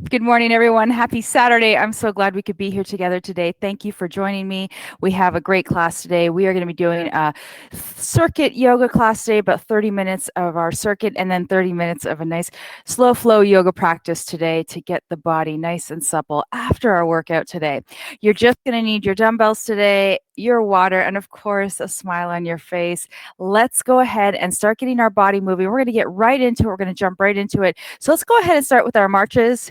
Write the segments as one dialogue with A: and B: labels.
A: Good morning, everyone. Happy Saturday. I'm so glad we could be here together today. Thank you for joining me. We have a great class today. We are going to be doing a circuit yoga class today, about 30 minutes of our circuit and then 30 minutes of a nice slow flow yoga practice today to get the body nice and supple after our workout today. You're just going to need your dumbbells today, your water, and of course, a smile on your face. Let's go ahead and start getting our body moving. We're going to get right into it. We're going to jump right into it. So let's go ahead and start with our marches.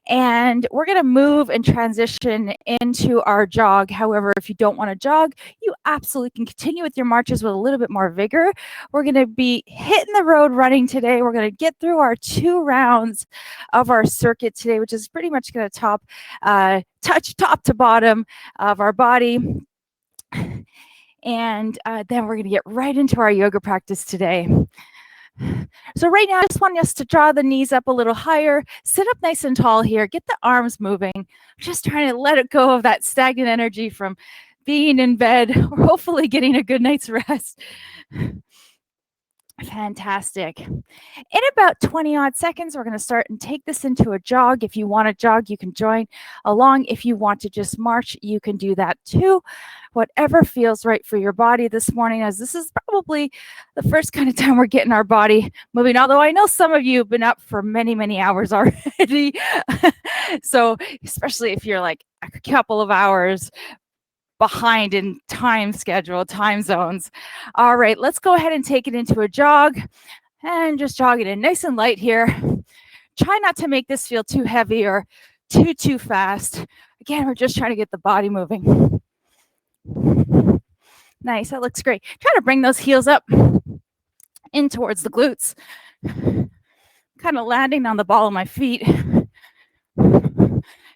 A: And we're going to move and transition into our jog. However, if you don't want to jog, you absolutely can continue with your marches with a little bit more vigor. We're going to be hitting the road running today. We're going to get through our 2 rounds of our circuit today, which is pretty much going to touch top to bottom of our body. And then we're going to get right into our yoga practice today. So right now, I just want us to draw the knees up a little higher, sit up nice and tall here, get the arms moving. Just trying to let it go of that stagnant energy from being in bed or hopefully getting a good night's rest. Fantastic. In about 20 odd seconds, we're going to start and take this into a jog. If you want to jog, you can join along. If you want to just march, you can do that too. Whatever feels right for your body this morning, as this is probably the first kind of time we're getting our body moving. Although I know some of you have been up for many, many hours already. So especially if you're like a couple of hours behind in time zones. All right, let's go ahead and take it into a jog and just jog it in nice and light here. Try not to make this feel too heavy or too fast. Again, we're just trying to get the body moving. Nice, that looks great. Try to bring those heels up in towards the glutes. Kind of landing on the ball of my feet.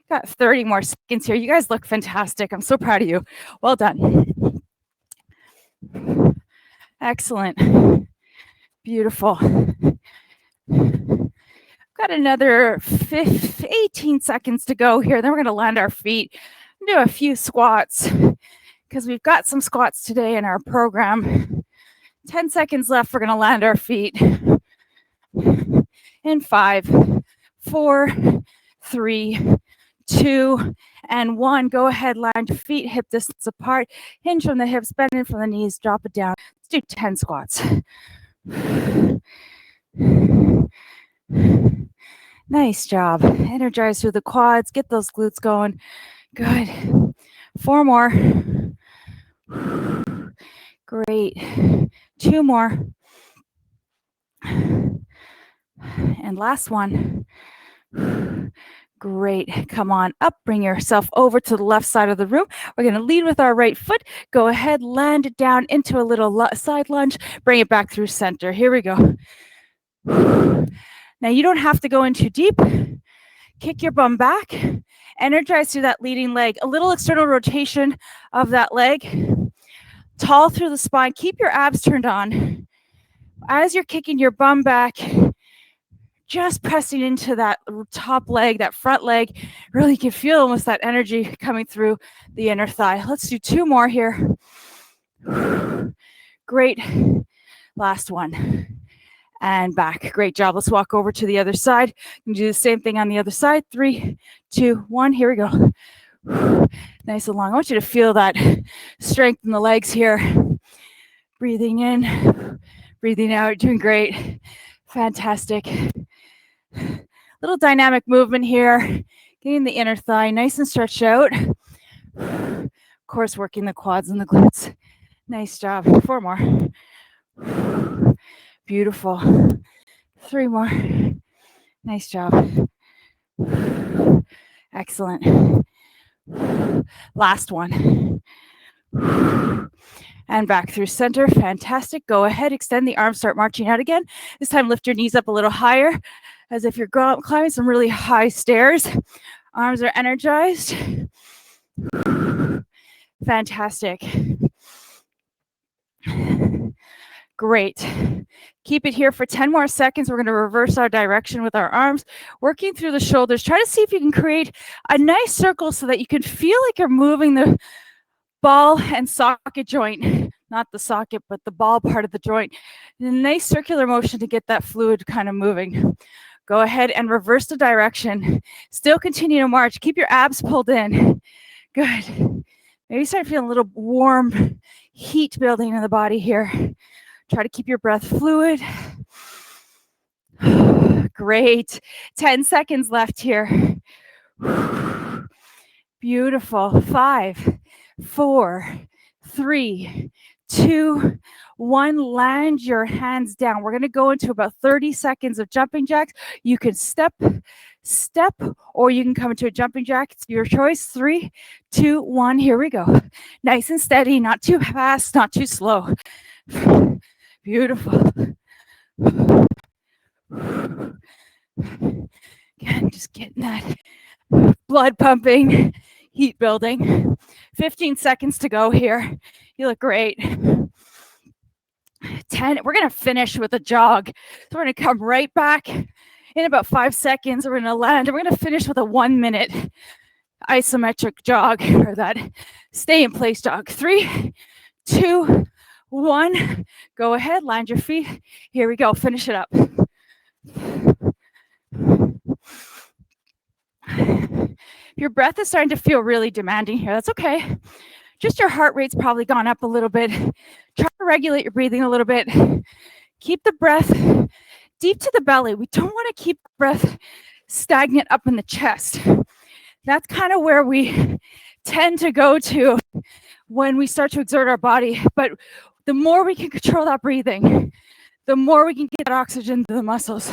A: Got 30 more seconds here. You guys look fantastic. I'm so proud of you. Well done. Excellent. Beautiful. Got another 18 seconds to go here. Then we're going to land our feet and do a few squats because we've got some squats today in our program. 10 seconds left. We're going to land our feet. In 5, 4, 3, 2, and 1. Go ahead, land your feet hip distance apart. Hinge from the hips, bend in from the knees, drop it down. Let's do 10 squats. Nice job. Energize through the quads. Get those glutes going. Good. 4 more. Great. 2 more. And last one. Great. Come on up. Bring yourself over to the left side of the room. We're going to lead with our right foot. Go ahead, land it down into a little side lunge. Bring it back through center. Here we go. Now, you don't have to go in too deep. Kick your bum back. Energize through that leading leg. A little external rotation of that leg. Tall through the spine. Keep your abs turned on. As you're kicking your bum back, just pressing into that top leg, that front leg. Really, you can feel almost that energy coming through the inner thigh. Let's do 2 more here. Great. Last one. And back. Great job. Let's walk over to the other side. You can do the same thing on the other side. 3, 2, 1. Here we go. Nice and long. I want you to feel that strength in the legs here. Breathing in, breathing out. Doing great. Fantastic. Little dynamic movement here. Getting the inner thigh nice and stretched out. Of course, working the quads and the glutes. Nice job. 4 more. Beautiful. 3 more. Nice job. Excellent. Last one. And back through center. Fantastic. Go ahead. Extend the arms. Start marching out again. This time, lift your knees up a little higher as if you're climbing some really high stairs. Arms are energized. Fantastic. Great. Keep it here for 10 more seconds. We're going to reverse our direction with our arms, working through the shoulders. Try to see if you can create a nice circle so that you can feel like you're moving the ball and socket joint, not the socket, but the ball part of the joint. A nice circular motion to get that fluid kind of moving. Go ahead and reverse the direction. Still continue to march. Keep your abs pulled in. Good. Maybe start feeling a little warm heat building in the body here. Try to keep your breath fluid. Great. 10 seconds left here. Beautiful. 5, 4, 3, 2, 1. Land your hands down. We're going to go into about 30 seconds of jumping jacks. You can step, or you can come into a jumping jack. It's your choice. 3, 2, 1. Here we go. Nice and steady, not too fast, not too slow. Beautiful. Again, just getting that blood pumping, heat building. 15 seconds to go here. You look great. 10. We're going to finish with a jog. So we're going to come right back in about 5 seconds. We're going to land and we're going to finish with a 1 minute isometric jog, or that stay in place jog. 3, 2, 1. Go ahead, land your feet. Here we go. Finish it up. Your breath is starting to feel really demanding here. That's okay. Just your heart rate's probably gone up a little bit. Try to regulate your breathing a little bit. Keep the breath deep to the belly. We don't want to keep the breath stagnant up in the chest. That's kind of where we tend to go to when we start to exert our body. But the more we can control that breathing, the more we can get that oxygen to the muscles.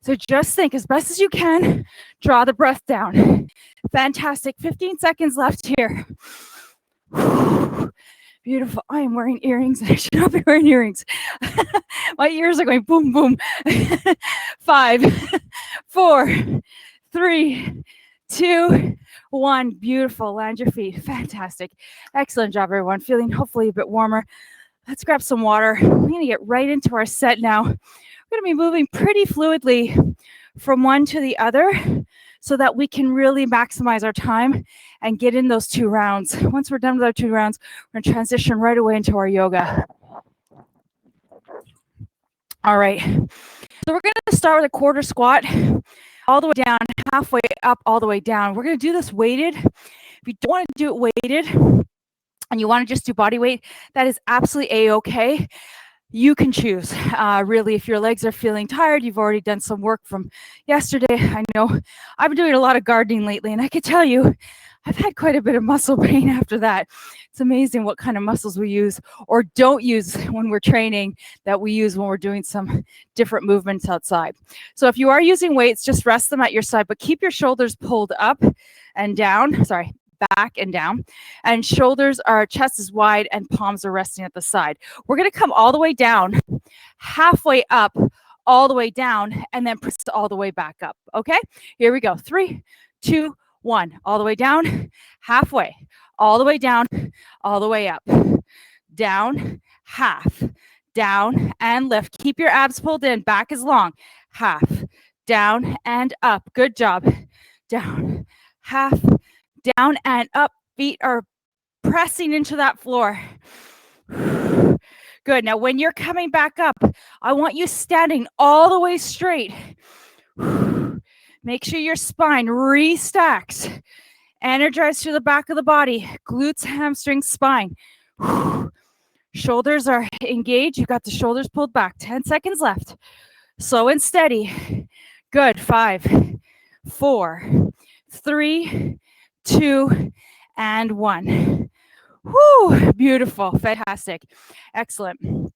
A: So just think as best as you can, draw the breath down. Fantastic. 15 seconds left here. Beautiful. I am wearing earrings. I should not be wearing earrings. My ears are going boom, boom. 5, 4, 3, 2, 1. Beautiful. Land your feet. Fantastic. Excellent job, everyone. Feeling hopefully a bit warmer. Let's grab some water. We're going to get right into our set now. We're going to be moving pretty fluidly from one to the other so that we can really maximize our time and get in those 2 rounds. Once we're done with our 2 rounds, we're going to transition right away into our yoga. All right. So we're going to start with a quarter squat, all the way down, halfway up, all the way down. We're going to do this weighted. If you don't want to do it weighted and you want to just do body weight, that is absolutely A-okay. You can choose. Really, if your legs are feeling tired, you've already done some work from yesterday. I know I've been doing a lot of gardening lately, and I can tell you, I've had quite a bit of muscle pain after that. It's amazing what kind of muscles we use or don't use when we're training that we use when we're doing some different movements outside. So if you are using weights, just rest them at your side, but keep your shoulders pulled up and down. Sorry, back and down, and chest is wide and palms are resting at the side. We're going to come all the way down, halfway up, all the way down, and then press all the way back up. Okay, here we go. 3, 2, 1. All the way down, halfway, all the way down, all the way up, down, half, down, and lift. Keep your abs pulled in. Back is long. Half, down, and up. Good job. Down, half, down and up. Feet are pressing into that floor. Good. Now, when you're coming back up, I want you standing all the way straight. Make sure your spine restacks. Energize through the back of the body. Glutes, hamstrings, spine. Shoulders are engaged. You've got the shoulders pulled back. 10 seconds left. Slow and steady. Good. 5, 4, 3, 2, and 1. Whoo, beautiful, fantastic, excellent.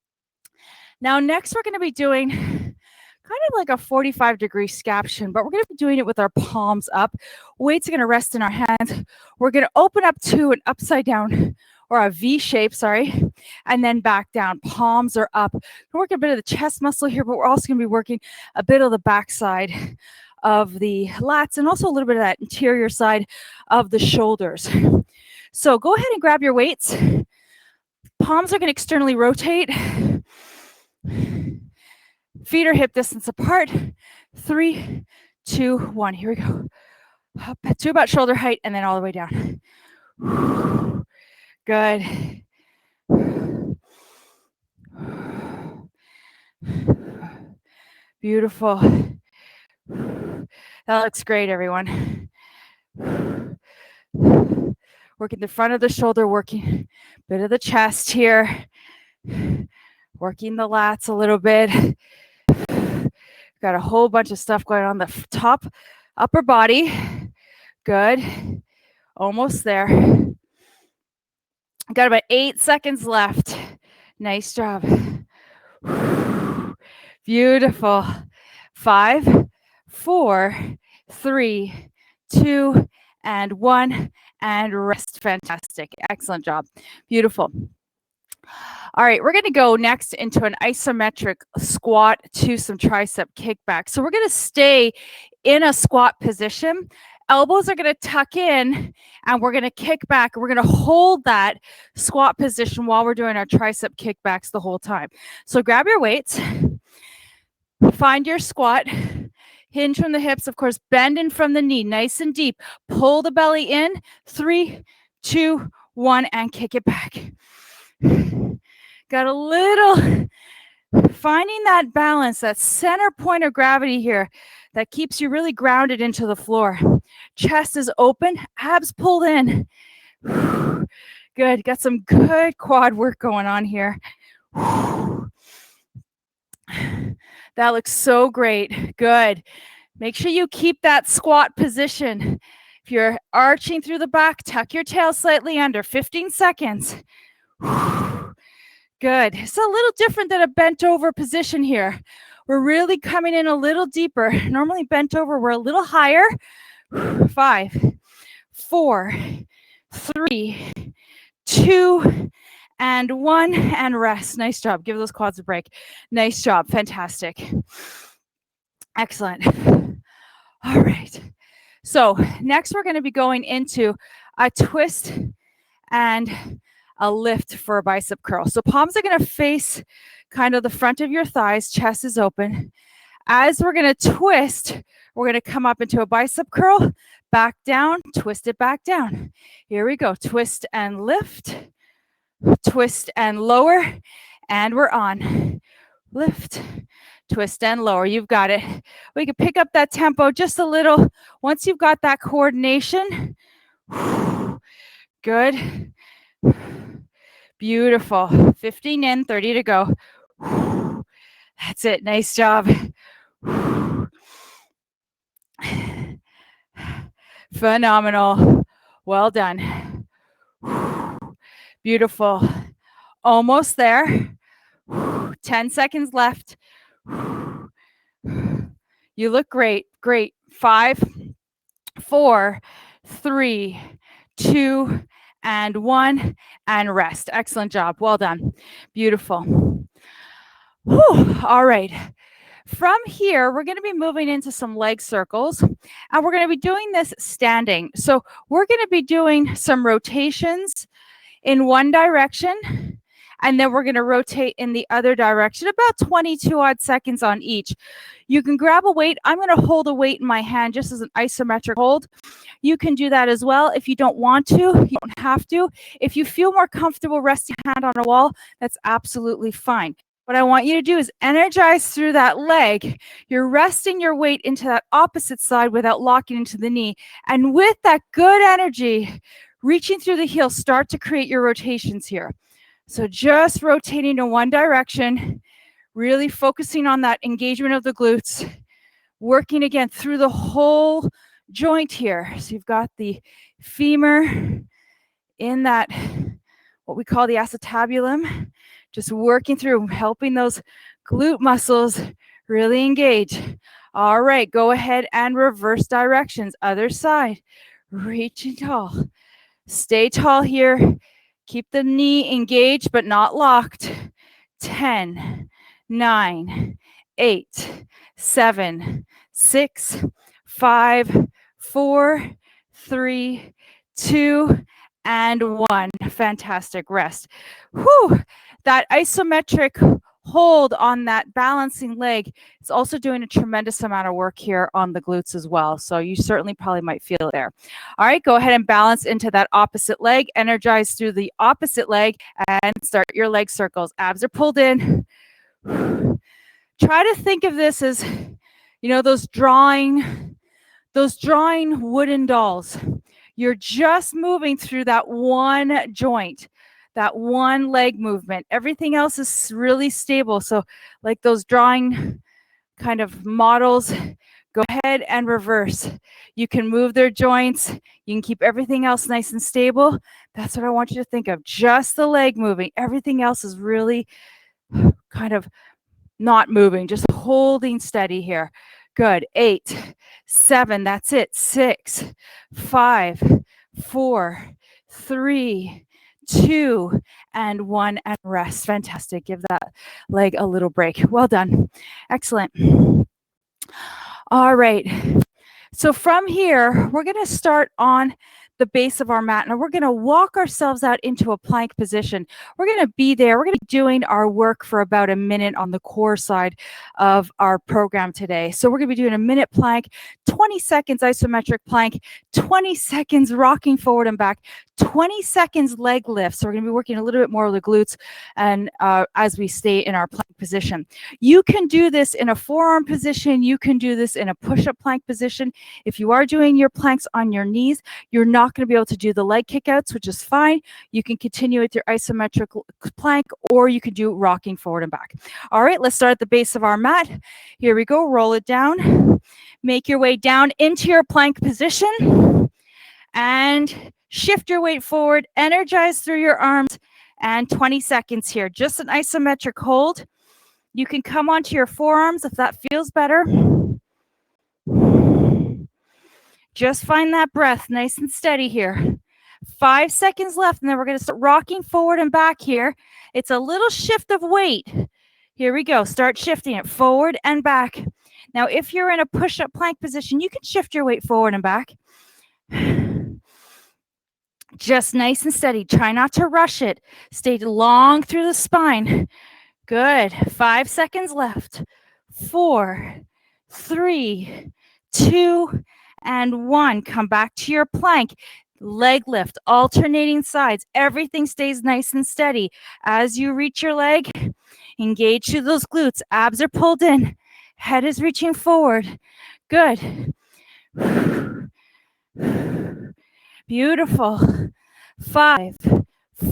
A: Now next we're going to be doing kind of like a 45-degree scaption, but we're going to be doing it with our palms up. Weights are going to rest in our hands. We're going to open up to an upside down or a V shape, and then back down. Palms are up. We're working a bit of the chest muscle here, but we're also going to be working a bit of the backside of the lats and also a little bit of that interior side of the shoulders. So go ahead and grab your weights. Palms are going to externally rotate. Feet are hip distance apart. 3, 2, 1. Here we go. Up to about shoulder height and then all the way down. Good. Beautiful. That looks great, everyone. Working the front of the shoulder, working a bit of the chest here. Working the lats a little bit. Got a whole bunch of stuff going on the top upper body. Good. Almost there. Got about 8 seconds left. Nice job. Beautiful. 5, 4, 3, 2, and 1. And rest. Fantastic. Excellent job. Beautiful. All right, we're going to go next into an isometric squat to some tricep kickback. So we're going to stay in a squat position. Elbows are going to tuck in and we're going to kick back. We're going to hold that squat position while we're doing our tricep kickbacks the whole time. So grab your weights, find your squat, hinge from the hips, of course, bend in from the knee, nice and deep. Pull the belly in, 3, 2, 1, and kick it back. Got a little, finding that balance, that center point of gravity here that keeps you really grounded into the floor. Chest is open, abs pulled in. Good, got some good quad work going on here. That looks so great, good. Make sure you keep that squat position. If you're arching through the back, tuck your tail slightly under, 15 seconds. Good. It's a little different than a bent over position here. We're really coming in a little deeper. Normally bent over, we're a little higher. 5, 4, 3, 2, and 1, and rest. Nice job. Give those quads a break. Nice job. Fantastic. Excellent. All right. So next we're going to be going into a twist and a lift for a bicep curl. So palms are going to face kind of the front of your thighs, chest is open. As we're going to twist, we're going to come up into a bicep curl, back down, twist it back down. Here we go. Twist and lift, twist and lower, and we're on. Lift, twist and lower. You've got it. We can pick up that tempo just a little. Once you've got that coordination, good. Beautiful. 15 in, 30 to go. That's it. Nice job. Phenomenal. Well done. Beautiful. Almost there. 10 seconds left. You look great. Great. 5, 4, 3, 2, and 1, and rest. Excellent job. Well done. Beautiful. Whew. All right. From here, we're going to be moving into some leg circles, and we're going to be doing this standing. So we're going to be doing some rotations in one direction, and then we're going to rotate in the other direction, about 22 odd seconds on each. You can grab a weight. I'm going to hold a weight in my hand just as an isometric hold. You can do that as well. If you don't want to, you don't have to. If you feel more comfortable resting your hand on a wall, that's absolutely fine. What I want you to do is energize through that leg. You're resting your weight into that opposite side without locking into the knee. And with that good energy, reaching through the heel, start to create your rotations here. So just rotating in one direction, really focusing on that engagement of the glutes, working again through the whole joint here. So you've got the femur in that, what we call the acetabulum, just working through, helping those glute muscles really engage. All right, go ahead and reverse directions. Other side, reaching tall. Stay tall here. Keep the knee engaged but not locked. 10, 9, 8, 7, 6, 5, 4, 3, 2, and 1. Fantastic. Rest. Whew. That isometric hold on that balancing leg is also doing a tremendous amount of work here on the glutes as well. So you certainly probably might feel it there. All right, go ahead and balance into that opposite leg. Energize through the opposite leg and start your leg circles. Abs are pulled in. Try to think of this as, those drawing Those drawing wooden dolls, you're just moving through that one joint, that one leg movement. Everything else is really stable. So like those drawing kind of models, go ahead and reverse. You can move their joints. You can keep everything else nice and stable. That's what I want you to think of. Just the leg moving. Everything else is really kind of not moving, just holding steady here. Good. 8, 7, that's it. 6, 5, 4, 3, 2, and 1, and rest. Fantastic. Give that leg a little break. Well done. Excellent. All right. So from here, we're going to start on the base of our mat. Now we're going to walk ourselves out into a plank position. We're going to be there. We're going to be doing our work for about a minute on the core side of our program today. So we're going to be doing a minute plank, 20 seconds isometric plank, 20 seconds rocking forward and back, 20 seconds leg lift. So we're going to be working a little bit more of the glutes and as we stay in our plank position. You can do this in a forearm position. You can do this in a push-up plank position. If you are doing your planks on your knees, you're not going to be able to do the leg kickouts, which is fine. You can continue with your isometric plank, or you can do rocking forward and back. All right, let's start at the base of our mat. Here we go. Roll it down. Make your way down into your plank position and shift your weight forward. Energize through your arms, and 20 seconds here. Just an isometric hold. You can come onto your forearms if that feels better. Just find that breath nice and steady here. 5 seconds left, and then we're going to start rocking forward and back here. It's a little shift of weight. Here we go. Start shifting it forward and back. Now, if you're in a push-up plank position, you can shift your weight forward and back. Just nice and steady. Try not to rush it. Stay long through the spine. Good. 5 seconds left. 4, 3, 2, and 1. Come back to your plank. Leg lift, alternating sides. Everything stays nice and steady. As you reach your leg, engage through those glutes. Abs are pulled in. Head is reaching forward. Good. Beautiful. 5,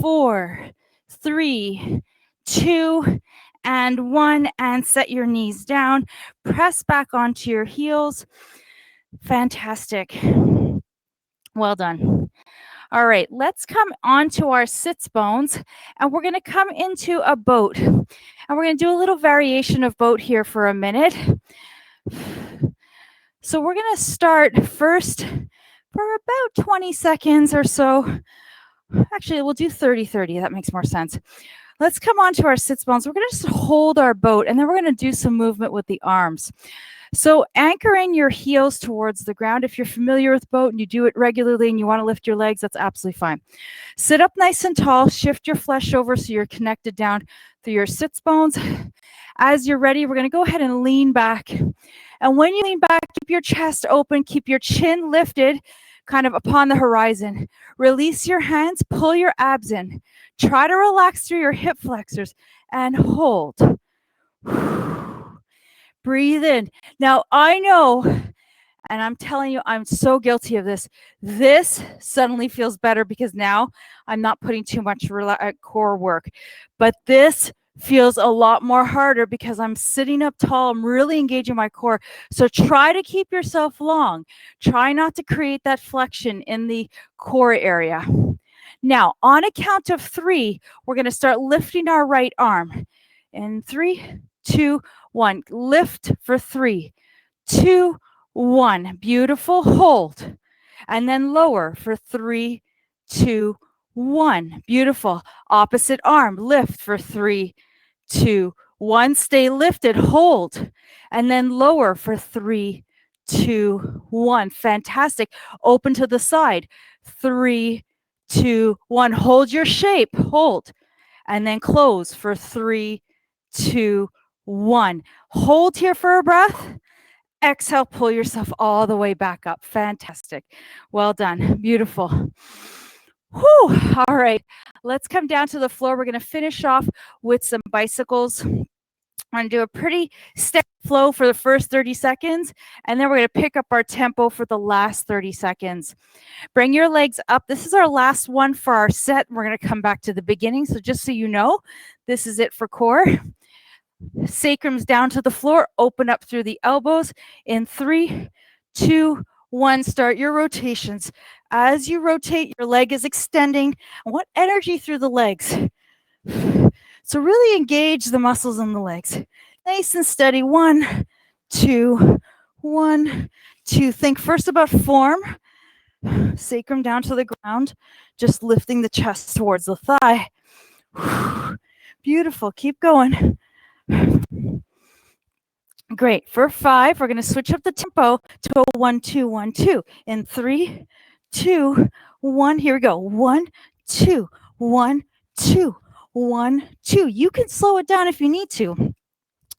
A: 4, 3, 2, and 1. And set your knees down. Press back onto your heels. Fantastic. Well done. All right, let's come onto our sits bones, and we're going to come into a boat. And we're going to do a little variation of boat here for a minute. So we're going to start first for about 20 seconds or so. Actually, we'll do 30-30. That makes more sense. Let's come onto our sits bones. We're going to just hold our boat, and then we're going to do some movement with the arms. So anchoring your heels towards the ground. If you're familiar with boat and you do it regularly and you want to lift your legs, that's absolutely fine. Sit up nice and tall. Shift your flesh over so you're connected down through your sits bones. As you're ready, we're going to go ahead and lean back. And when you lean back, keep your chest open. Keep your chin lifted, kind of upon the horizon. Release your hands. Pull your abs in. Try to relax through your hip flexors and hold. Breathe in. Now, I know, and I'm telling you, I'm so guilty of this. This suddenly feels better because now I'm not putting too much core work. But this feels a lot more harder because I'm sitting up tall. I'm really engaging my core. So try to keep yourself long. Try not to create that flexion in the core area. Now, on a count of 3, we're going to start lifting our right arm. In 3, 2, 1. Lift for 3, 2, 1. Beautiful. Hold. And then lower for 3, 2, 1. Beautiful. Opposite arm. Lift for 3, 2, 1. Stay lifted. Hold. And then lower for 3, 2, 1. Fantastic. Open to the side. 3, 2, 1. Hold your shape. Hold. And then close for 3, 2, 1. Hold here for a breath. Exhale, pull yourself all the way back up. Fantastic. Well done. Beautiful. Whew. All right. Let's come down to the floor. We're going to finish off with some bicycles. We're going to do a pretty steady flow for the first 30 seconds, and then we're going to pick up our tempo for the last 30 seconds. Bring your legs up. This is our last one for our set. We're going to come back to the beginning. So just so you know, this is it for core. Sacrum's down to the floor. Open up through the elbows. In 3, 2, 1, start your rotations. As you rotate, your leg is extending. I want energy through the legs. So really engage the muscles in the legs. Nice and steady. 1, 2, 1, 2. Think first about form. Sacrum down to the ground. Just lifting the chest towards the thigh. Beautiful. Keep going. Great. For 5, we're going to switch up the tempo to a 1, 2, 1, 2. In 3, 2, 1. Here we go. 1, 2, 1, 2. 1, 2. You can slow it down if you need to.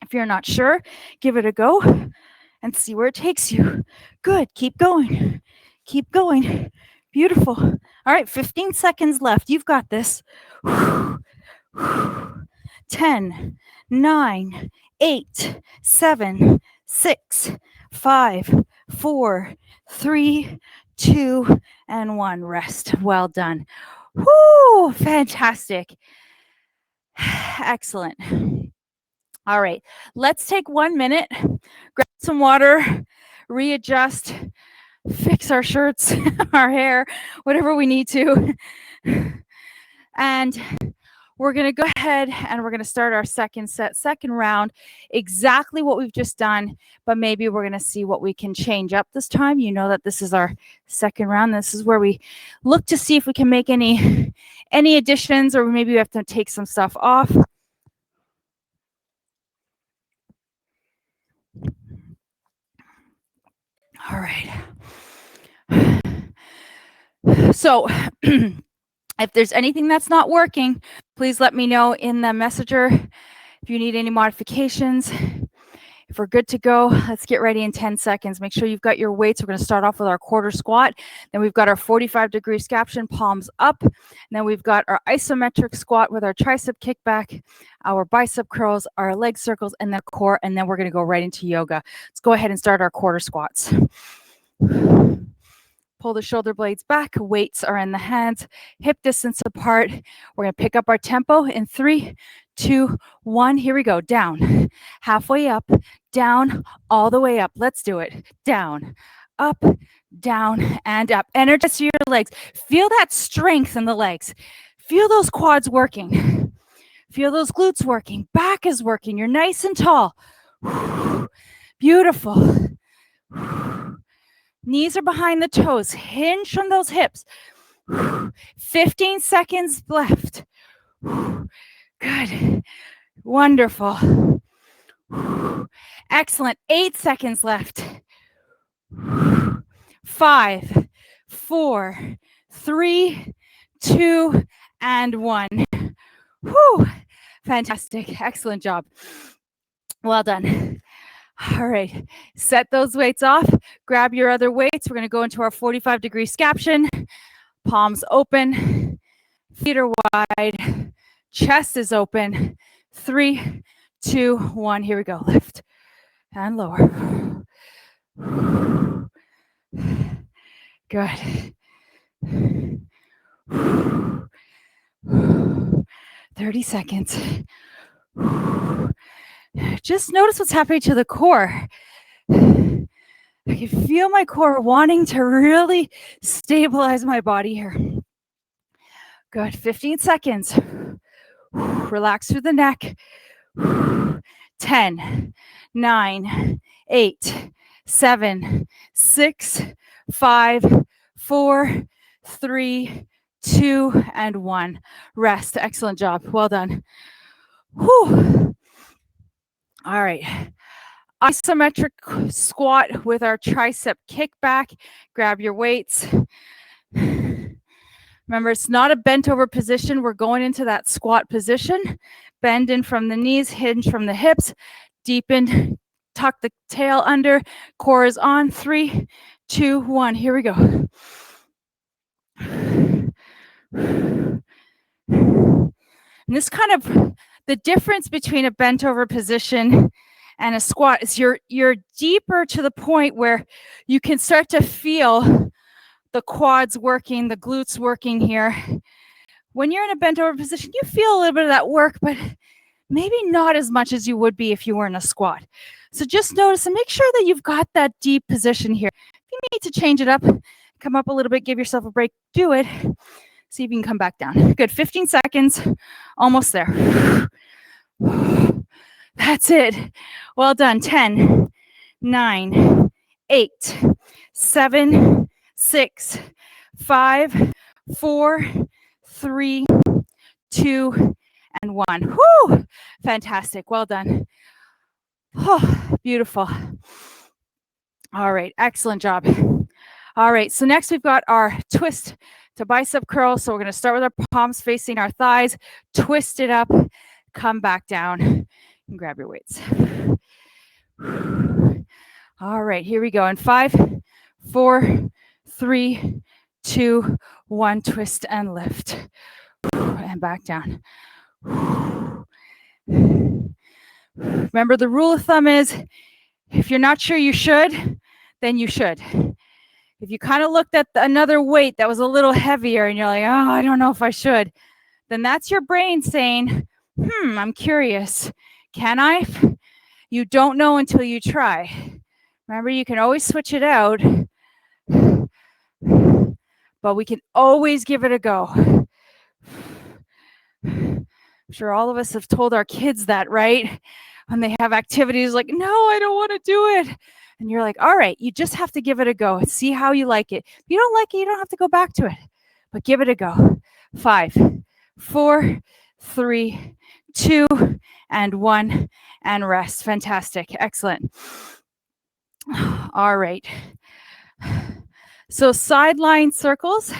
A: If you're not sure, give it a go and see where it takes you. Good. Keep going. Keep going. Beautiful. All right. 15 seconds left. You've got this. 10, 9, 8, 7, 6, 5, 4, 3, 2, and 1. Rest. Well done. Woo! Fantastic. Excellent. All right, let's take 1 minute, grab some water, readjust, fix our shirts, our hair, whatever we need to. And we're going to go ahead and we're going to start our second set, second round, exactly what we've just done, but maybe we're going to see what we can change up this time. You know that this is our second round. This is where we look to see if we can make any additions, or maybe we have to take some stuff off. All right. So if there's anything that's not working, please let me know in the messenger. If you need any modifications, if we're good to go, let's get ready in 10 seconds. Make sure you've got your weights. We're going to start off with our quarter squat. Then we've got our 45-degree scaption, palms up. And then we've got our isometric squat with our tricep kickback, our bicep curls, our leg circles, and then core. And then we're going to go right into yoga. Let's go ahead and start our quarter squats. Pull the shoulder blades back. Weights are in the hands, hip distance apart. We're going to pick up our tempo in 3, 2, 1. Here we go. Down, halfway up, down, all the way up. Let's do it. Down, up, down, and up. Energize your legs. Feel that strength in the legs. Feel those quads working. Feel those glutes working. Back is working. You're nice and tall. Beautiful. Knees are behind the toes. Hinge from those hips. 15 seconds left. Good. Wonderful. Excellent. 8 seconds left. 5, 4, 3, 2, and 1. Whew. Fantastic. Excellent job. Well done. All right, set those weights off. Grab your other weights. We're going to go into our 45-degree scaption. Palms open, feet are wide, chest is open. 3, 2, 1. Here we go. Lift and lower. Good. 30 seconds. Just notice what's happening to the core. I can feel my core wanting to really stabilize my body here. Good. 15 seconds. Relax through the neck. 10, 9, 8, 7, 6, 5, 4, 3, 2, and 1. Rest. Excellent job. Well done. Whew. All right. Isometric squat with our tricep kickback. Grab your weights. Remember, it's not a bent over position. We're going into that squat position. Bend in from the knees, hinge from the hips, deepen, tuck the tail under. Core is on. 3, 2, 1. Here we go. And this kind of The difference between a bent over position and a squat is you're deeper to the point where you can start to feel the quads working, the glutes working here. When you're in a bent over position, you feel a little bit of that work, but maybe not as much as you would be if you were in a squat. So just notice and make sure that you've got that deep position here. If you need to change it up, come up a little bit, give yourself a break, do it. See if you can come back down. Good, 15 seconds, almost there. That's it. Well done. 10, 9, 8, 7, 6, 5, 4, 3, 2, and 1. Whoo! Fantastic. Well done. Oh, beautiful. All right. Excellent job. All right. So next we've got our twist to bicep curl. So we're going to start with our palms facing our thighs, twist it up, come back down, and grab your weights. All right. Here we go. In 5, 4, 3, 2, 1. Twist and lift. And back down. Remember, the rule of thumb is if you're not sure you should, then you should. If you kind of looked at another weight that was a little heavier and you're like, oh, I don't know if I should, then that's your brain saying, I'm curious. Can I? You don't know until you try. Remember, you can always switch it out, but we can always give it a go. I'm sure all of us have told our kids that, right? When they have activities like, no, I don't want to do it. And you're like, all right, you just have to give it a go and see how you like it. If you don't like it, you don't have to go back to it, but give it a go. 5, 4, 3, 2, and 1, and rest. Fantastic. Excellent. All right. So sideline circles.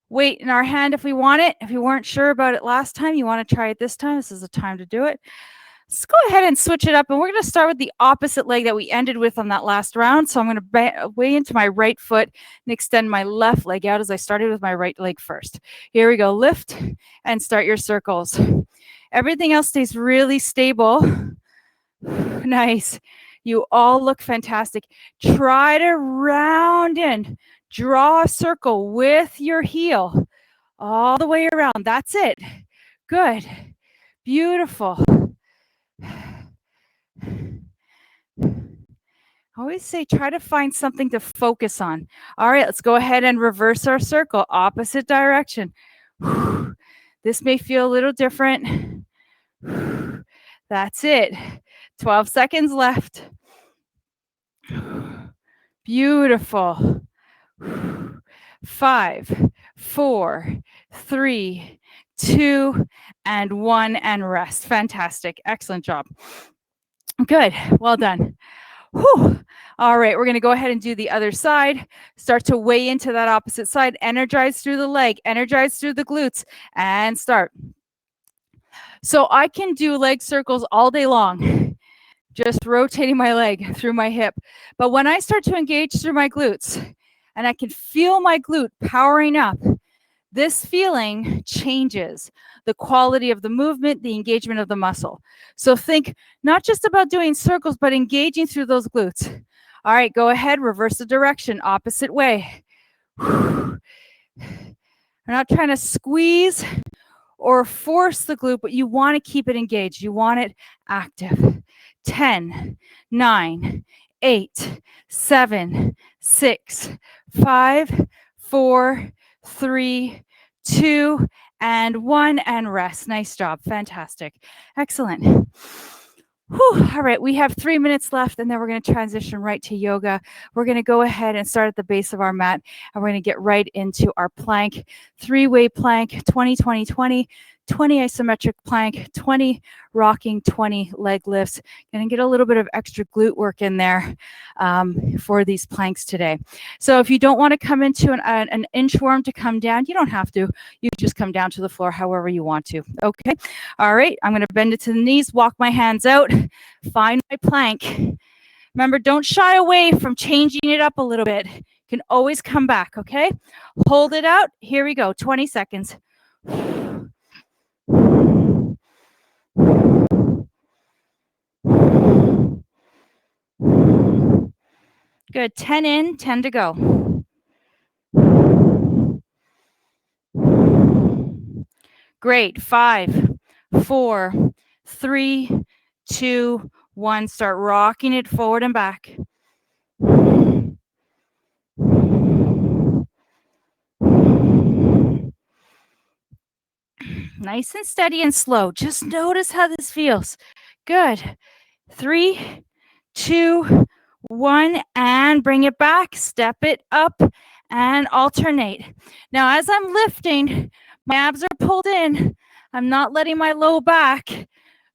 A: Weight in our hand if we want it. If you weren't sure about it last time, you want to try it this time. This is the time to do it. Let's go ahead and switch it up. And we're going to start with the opposite leg that we ended with on that last round. So I'm going to weigh into my right foot and extend my left leg out as I started with my right leg first. Here we go. Lift and start your circles. Everything else stays really stable. Nice. You all look fantastic. Try to round in. Draw a circle with your heel all the way around. That's it. Good. Beautiful. I always say try to find something to focus on. All right, let's go ahead and reverse our circle, opposite direction. This may feel a little different. That's it. 12 seconds left. Beautiful. 5, 4, 3, 2, and 1, and rest. Fantastic. Excellent job. Good. Well done. Whew. All right, we're going to go ahead and do the other side. Start to weigh into that opposite side. Energize through the leg, energize through the glutes, and start. So I can do leg circles all day long, just rotating my leg through my hip. But when I start to engage through my glutes, and I can feel my glute powering up, this feeling changes the quality of the movement, the engagement of the muscle. So think not just about doing circles, but engaging through those glutes. All right, go ahead, reverse the direction, opposite way. We're not trying to squeeze or force the glute, but you want to keep it engaged. You want it active. 10, 9, 8, 7, 6, 5, 4, 3, 2, and 1, and rest. Nice job. Fantastic. Excellent. Whew. All right, we have 3 minutes left, and then we're going to transition right to yoga. We're going to go ahead and start at the base of our mat, and we're going to get right into our plank, 3-way plank, 20, 20, 20, 20 isometric plank, 20 rocking, 20 leg lifts. Going to get a little bit of extra glute work in there for these planks today. So if you don't want to come into an inchworm to come down, you don't have to. You just come down to the floor however you want to. Okay. All right. I'm going to bend it to the knees, walk my hands out, find my plank. Remember, don't shy away from changing it up a little bit. You can always come back. Okay. Hold it out. Here we go. 20 seconds. Good. 10 in, 10 to go. Great. 5, 4, 3, 2, 1. Start rocking it forward and back. Nice and steady and slow. Just notice how this feels. Good. 3, 2, 1, and bring it back. Step it up and alternate. Now, as I'm lifting, my abs are pulled in. I'm not letting my low back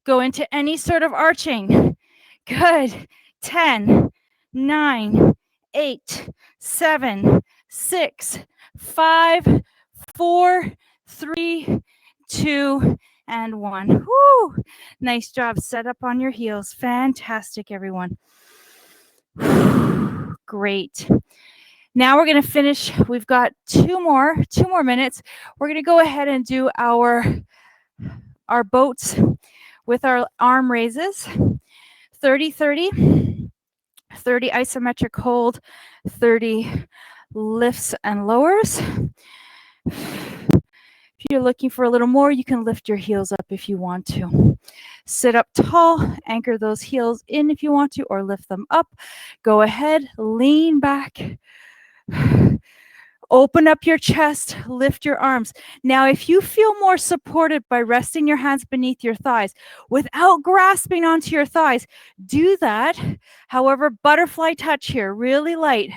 A: go into any sort of arching. Good. 10, 9, 8, 7, 6, 5, 4, 3, 2, and 1. Woo! Nice job. Set up on your heels. Fantastic, everyone. Great. Now we're going to finish. We've got two more minutes. We're going to go ahead and do our boats with our arm raises. 30, 30, 30 isometric hold, 30 lifts and lowers. If you're looking for a little more, you can lift your heels up if you want to. Sit up tall, anchor those heels in if you want to, or lift them up. Go ahead, lean back. Open up your chest, lift your arms. Now, if you feel more supported by resting your hands beneath your thighs without grasping onto your thighs, do that. However, butterfly touch here, really light.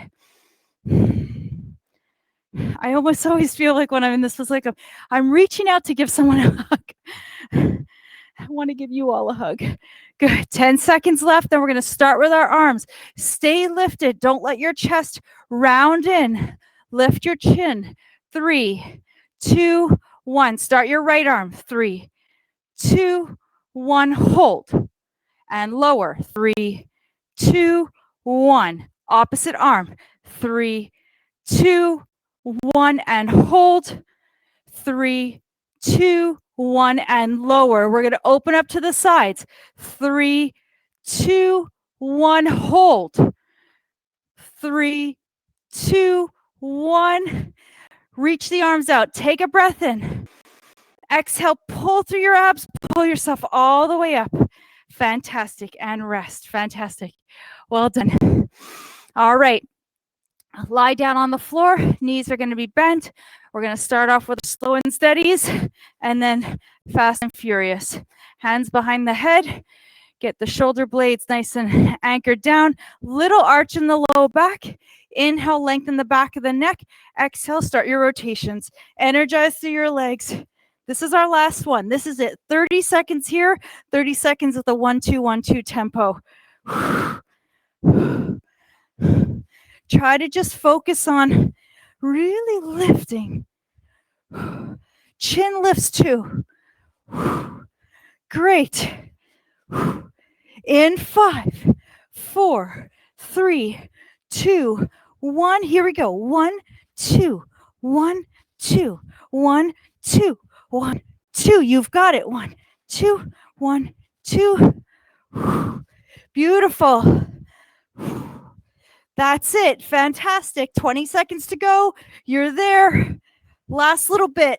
A: I almost always feel like when I'm in this, was like I'm reaching out to give someone a hug. I want to give you all a hug. Good. 10 seconds left. Then we're going to start with our arms. Stay lifted. Don't let your chest round in. Lift your chin. 3, 2, 1. Start your right arm. 3, 2, 1. Hold. And lower. 3, 2, 1. Opposite arm. 3, 2, 1. And hold. 3, 2, 1. And lower. We're going to open up to the sides. 3, 2, 1. Hold. 3, 2, 1. Reach the arms out. Take a breath in. Exhale. Pull through your abs. Pull yourself all the way up. Fantastic. And rest. Fantastic. Well done. All right. Lie down on the floor. Knees are going to be bent. We're going to start off with slow and steadies and then fast and furious. Hands behind the head. Get the shoulder blades nice and anchored down. Little arch in the low back. Inhale, lengthen the back of the neck. Exhale, start your rotations. Energize through your legs. This is our last one. This is it. 30 seconds here, 30 seconds with the 1-2-1-2 tempo. Try to just focus on really lifting. Chin lifts too. Great. In 5, 4, 3, 2, 1. Here we go. 1, 2, 1, 2, 1, 2, 1, 2. You've got it. 1, 2, 1, 2. Beautiful. That's it. Fantastic. 20 seconds to go. You're there. Last little bit.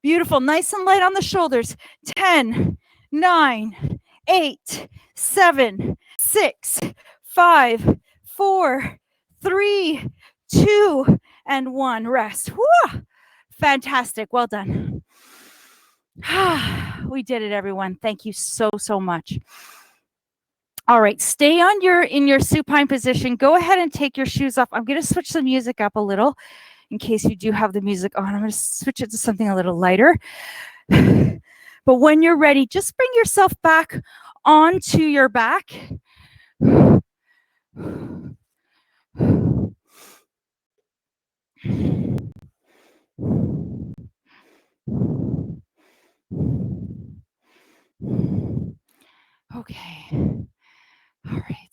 A: Beautiful. Nice and light on the shoulders. 10, 9, 8, 7, 6, 5, 4, 3, 2, and 1. Rest. Woo! Fantastic. Well done. We did it, everyone. Thank you so much. All right, stay on in your supine position. Go ahead and take your shoes off. I'm going to switch the music up a little in case you do have the music on. I'm going to switch it to something a little lighter. But when you're ready, just bring yourself back onto your back. Okay. All right.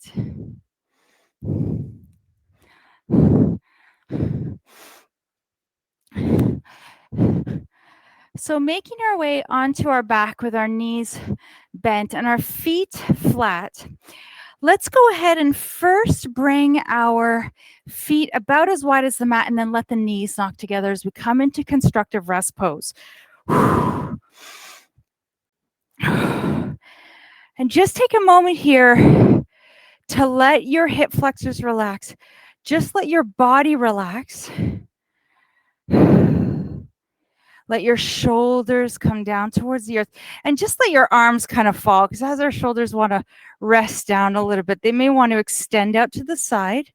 A: So making our way onto our back with our knees bent and our feet flat. Let's go ahead and first bring our feet about as wide as the mat and then let the knees knock together as we come into constructive rest pose. And just take a moment here to let your hip flexors relax. Just let your body relax. Let your shoulders come down towards the earth and just let your arms kind of fall, because as our shoulders want to rest down a little bit, they may want to extend out to the side.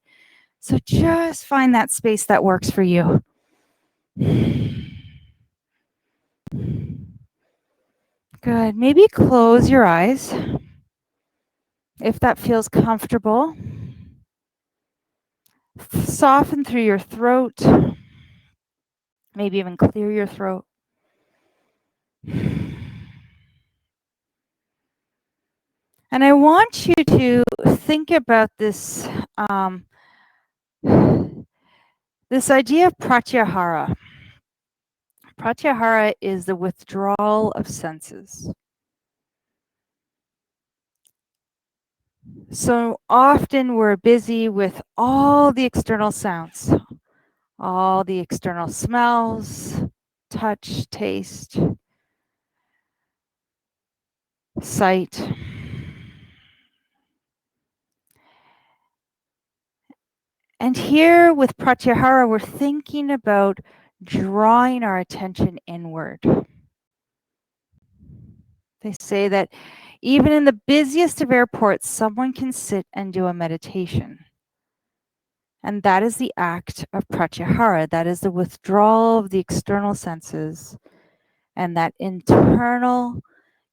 A: So just find that space that works for you. Good. Maybe close your eyes if that feels comfortable. Soften through your throat. Maybe even clear your throat. And I want you to think about this, this idea of pratyahara. Pratyahara is the withdrawal of senses. So often we're busy with all the external sounds, all the external smells, touch, taste, sight. And here with Pratyahara, we're thinking about drawing our attention inward. They say that even in the busiest of airports, someone can sit and do a meditation. And that is the act of Pratyahara. That is the withdrawal of the external senses and that internal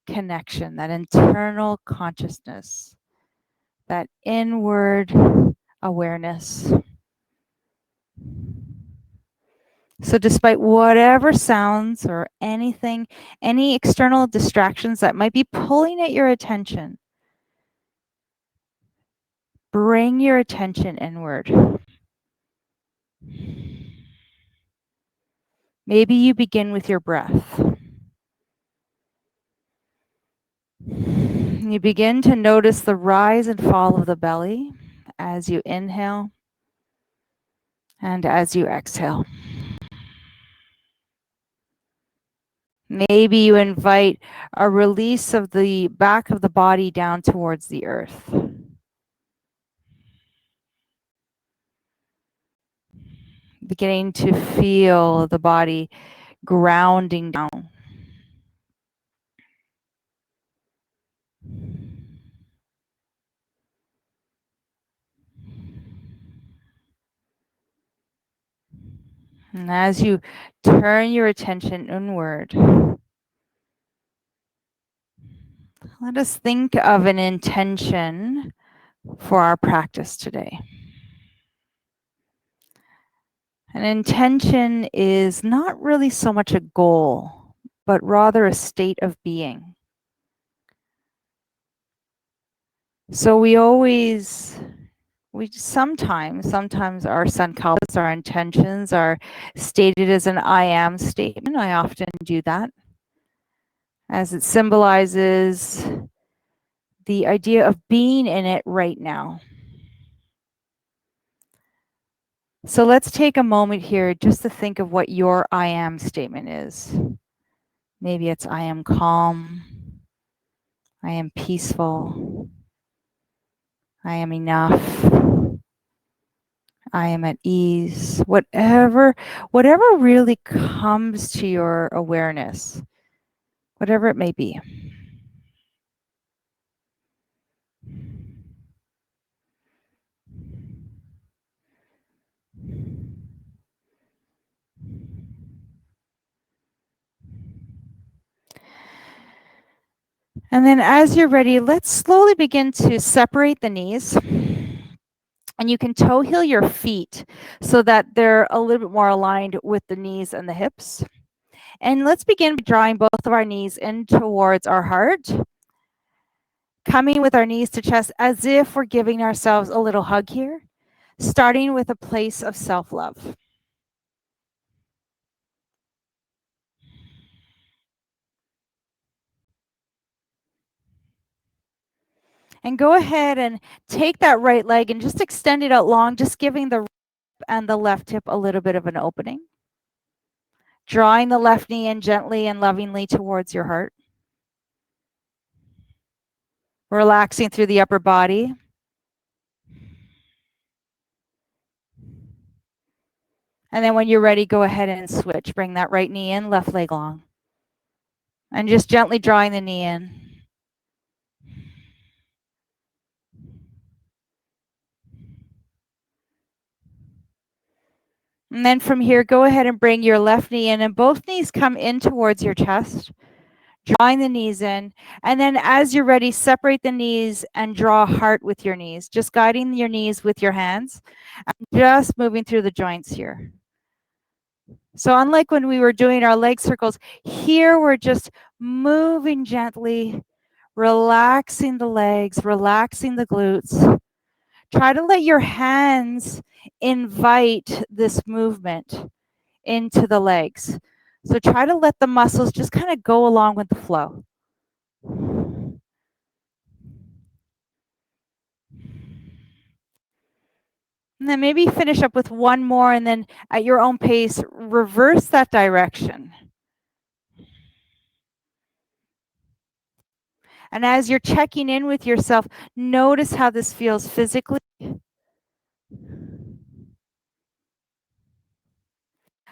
A: connection, that internal consciousness, that inward awareness. So despite whatever sounds or anything, any external distractions that might be pulling at your attention, bring your attention inward. Maybe you begin with your breath. You begin to notice the rise and fall of the belly as you inhale and as you exhale. Maybe you invite a release of the back of the body down towards the earth. Beginning to feel the body grounding down. And as you turn your attention inward, let us think of an intention for our practice today. An intention is not really so much a goal, but rather a state of being. So sometimes our sankalpas, our intentions are stated as an I am statement. I often do that as it symbolizes the idea of being in it right now. So let's take a moment here just to think of what your I am statement is. Maybe it's I am calm, I am peaceful, I am enough, I am at ease. Whatever really comes to your awareness, whatever it may be. And then as you're ready, let's slowly begin to separate the knees. And you can toe heel your feet so that they're a little bit more aligned with the knees and the hips. And let's begin by drawing both of our knees in towards our heart, coming with our knees to chest as if we're giving ourselves a little hug here, starting with a place of self-love. And go ahead and take that right leg and just extend it out long, just giving the right and the left hip a little bit of an opening. Drawing the left knee in gently and lovingly towards your heart. Relaxing through the upper body. And then when you're ready, go ahead and switch. Bring that right knee in, left leg long. And just gently drawing the knee in. And then from here, go ahead and bring your left knee in, and both knees come in towards your chest, drawing the knees in. And then as you're ready, separate the knees and draw a heart with your knees, just guiding your knees with your hands, and just moving through the joints here. So unlike when we were doing our leg circles, here we're just moving gently, relaxing the legs, relaxing the glutes. Try to let your hands invite this movement into the legs. So try to let the muscles just kind of go along with the flow. And then maybe finish up with one more, and then at your own pace, reverse that direction. And as you're checking in with yourself, notice how this feels physically.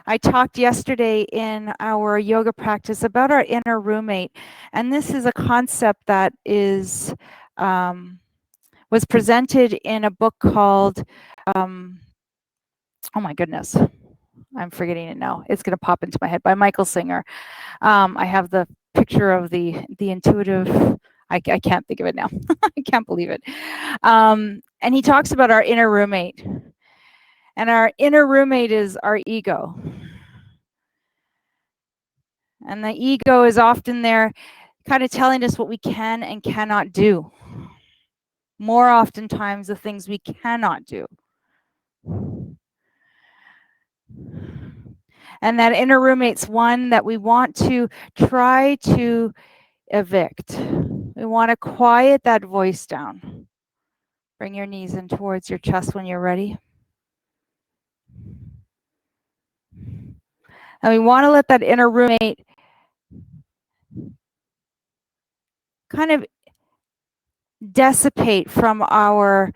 A: I talked yesterday in our yoga practice about our inner roommate, and this is a concept that is was presented in a book called, oh my goodness, I'm forgetting it now. It's going to pop into my head, by Michael Singer. I have the picture of the intuitive. I can't think of it now. I can't believe it. And he talks about our inner roommate. And our inner roommate is our ego. And the ego is often there kind of telling us what we can and cannot do. More oftentimes, the things we cannot do. And that inner roommate's one that we want to try to evict. We want to quiet that voice down. Bring your knees in towards your chest when you're ready. And we want to let that inner roommate kind of dissipate from our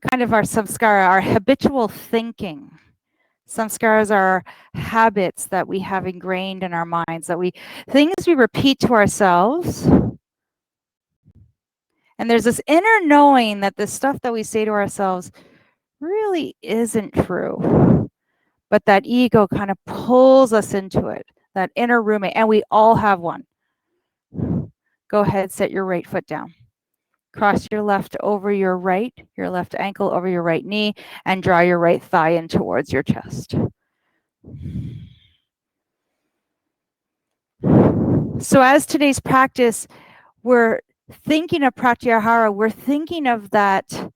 A: samskara, our habitual thinking. Samskaras are habits that we have ingrained in our minds, things we repeat to ourselves. And there's this inner knowing that the stuff that we say to ourselves really isn't true. But that ego kind of pulls us into it, that inner roommate, and we all have one. Go ahead, set your right foot down. Cross your left over your left ankle over your right knee, and draw your right thigh in towards your chest. So as today's practice, we're thinking of Pratyahara, we're thinking of that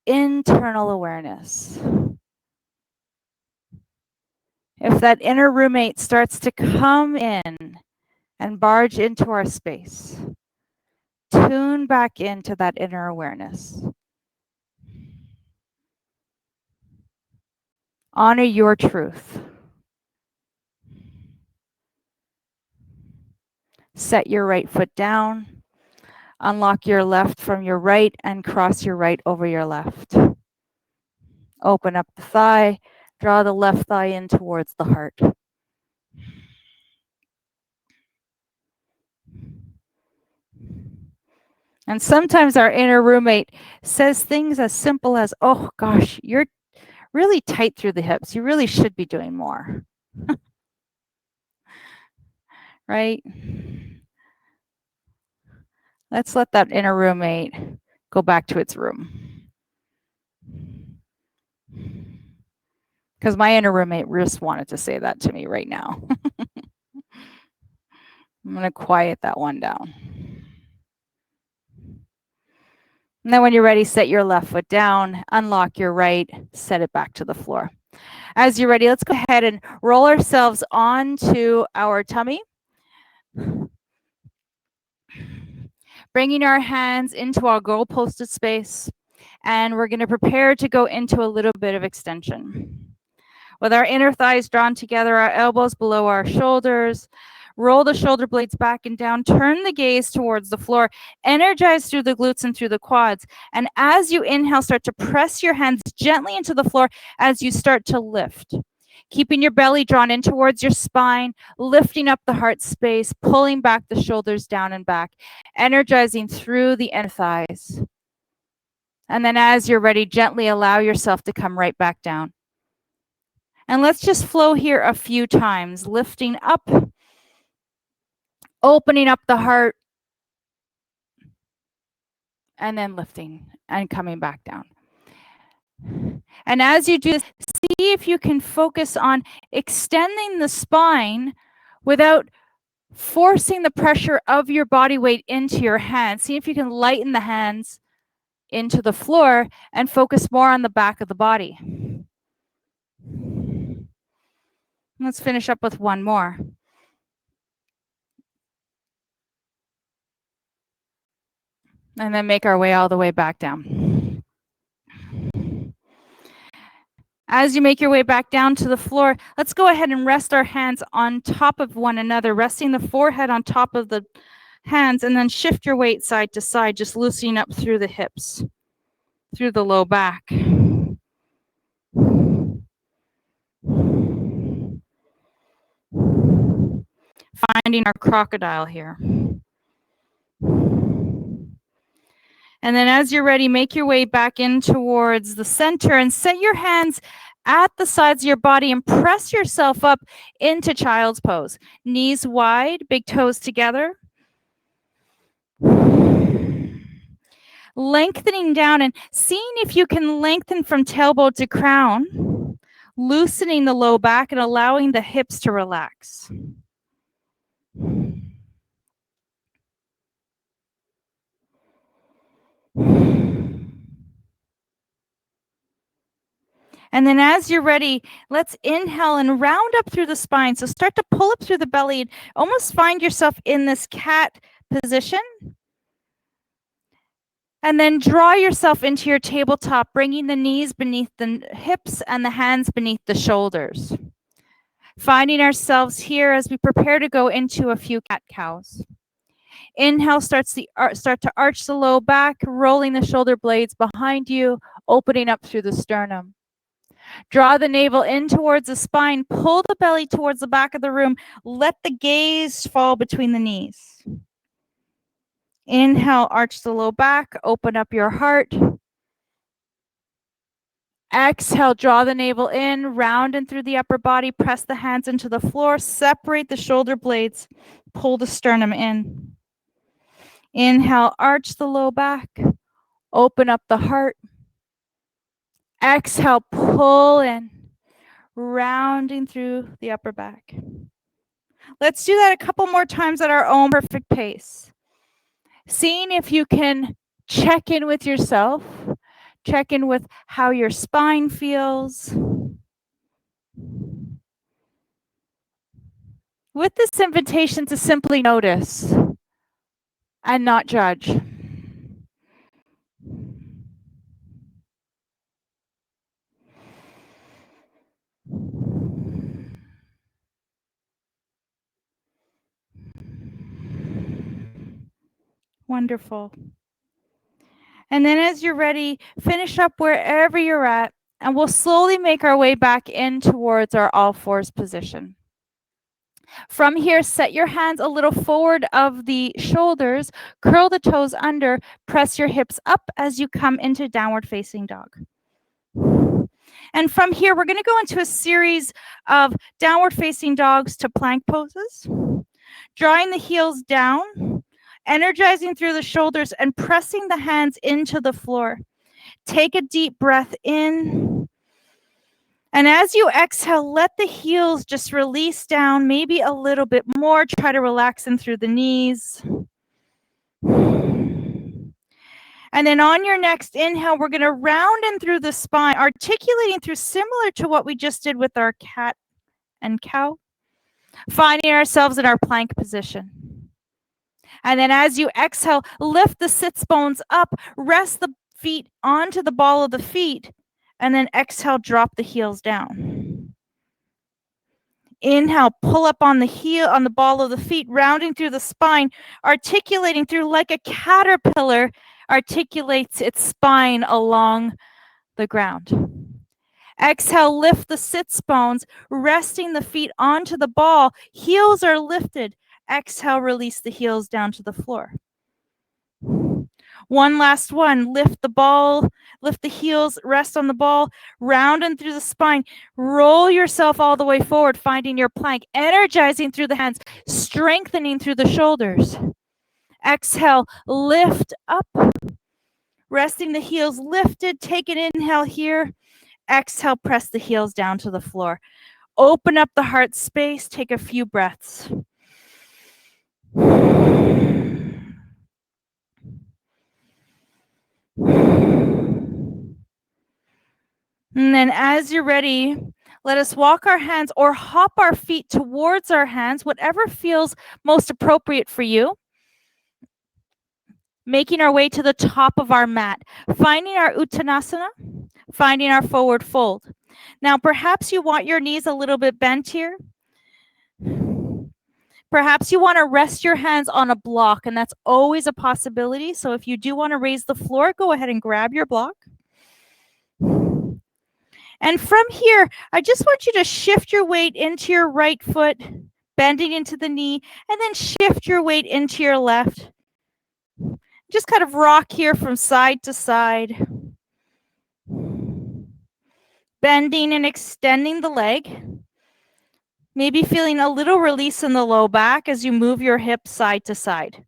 A: internal awareness. If that inner roommate starts to come in and barge into our space, tune back into that inner awareness. Honor your truth. Set your right foot down. Unlock your left from your right and cross your right over your left. Open up the thigh. Draw the left thigh in towards the heart. And sometimes our inner roommate says things as simple as, oh gosh, you're really tight through the hips. You really should be doing more. Right? Let's let that inner roommate go back to its room. Because my inner roommate just wanted to say that to me right now. I'm going to quiet that one down. And then when you're ready, set your left foot down, unlock your right, set it back to the floor. As you're ready, let's go ahead and roll ourselves onto our tummy. Bringing our hands into our goal-posted space, and we're going to prepare to go into a little bit of extension. With our inner thighs drawn together, our elbows below our shoulders, roll the shoulder blades back and down, turn the gaze towards the floor, energize through the glutes and through the quads. And as you inhale, start to press your hands gently into the floor as you start to lift. Keeping your belly drawn in towards your spine, lifting up the heart space, pulling back the shoulders down and back, energizing through the inner thighs. And then as you're ready, gently allow yourself to come right back down. And let's just flow here a few times, lifting up, opening up the heart, and then lifting and coming back down. And as you do this, see if you can focus on extending the spine without forcing the pressure of your body weight into your hands. See if you can lighten the hands into the floor and focus more on the back of the body. Let's finish up with one more. And then make our way all the way back down. As you make your way back down to the floor, let's go ahead and rest our hands on top of one another, resting the forehead on top of the hands, and then shift your weight side to side, just loosening up through the hips, through the low back. Finding our crocodile here. And then as you're ready, make your way back in towards the center and set your hands at the sides of your body and press yourself up into child's pose. Knees wide, big toes together. Lengthening down and seeing if you can lengthen from tailbone to crown, loosening the low back and allowing the hips to relax. And then as you're ready, let's inhale and round up through the spine. So start to pull up through the belly and almost find yourself in this cat position. And then draw yourself into your tabletop, bringing the knees beneath the hips and the hands beneath the shoulders. Finding ourselves here as we prepare to go into a few cat-cows. Inhale, start to arch the low back, rolling the shoulder blades behind you, opening up through the sternum. Draw the navel in towards the spine, pull the belly towards the back of the room, let the gaze fall between the knees. Inhale, arch the low back, open up your heart. Exhale, draw the navel in, round and through the upper body, press the hands into the floor, separate the shoulder blades, pull the sternum in. Inhale, arch the low back, open up the heart. Exhale, pull in, rounding through the upper back. Let's do that a couple more times at our own perfect pace. Seeing if you can check in with yourself, check in with how your spine feels. With this invitation to simply notice and not judge. Wonderful. And then as you're ready, finish up wherever you're at, and we'll slowly make our way back in towards our all fours position. From here, set your hands a little forward of the shoulders, curl the toes under, press your hips up as you come into downward facing dog. And from here, we're going to go into a series of downward facing dogs to plank poses, drawing the heels down, energizing through the shoulders and pressing the hands into the floor. Take a deep breath in. And as you exhale, let the heels just release down, maybe a little bit more. Try to relax them through the knees. And then on your next inhale, we're going to round in through the spine, articulating through similar to what we just did with our cat and cow, finding ourselves in our plank position. And then as you exhale, lift the sits bones up, rest the feet onto the ball of the feet, and then exhale, drop the heels down. Inhale, pull up on the heel, on the ball of the feet, rounding through the spine, articulating through like a caterpillar articulates its spine along the ground. Exhale, lift the sits bones, resting the feet onto the ball. Heels are lifted. Exhale, release the heels down to the floor. One last one. Lift the ball, lift the heels, rest on the ball, round and through the spine. Roll yourself all the way forward, finding your plank, energizing through the hands, strengthening through the shoulders. Exhale, lift up, resting the heels lifted. Take an inhale here. Exhale, press the heels down to the floor. Open up the heart space. Take a few breaths. And then as you're ready, let us walk our hands or hop our feet towards our hands, whatever feels most appropriate for you. Making our way to the top of our mat, finding our Uttanasana, finding our forward fold. Now, perhaps you want your knees a little bit bent here. Perhaps you want to rest your hands on a block, and that's always a possibility. So if you do want to raise the floor, go ahead and grab your block. And from here, I just want you to shift your weight into your right foot, bending into the knee, and then shift your weight into your left. Just kind of rock here from side to side. Bending and extending the leg. Maybe feeling a little release in the low back as you move your hips side to side.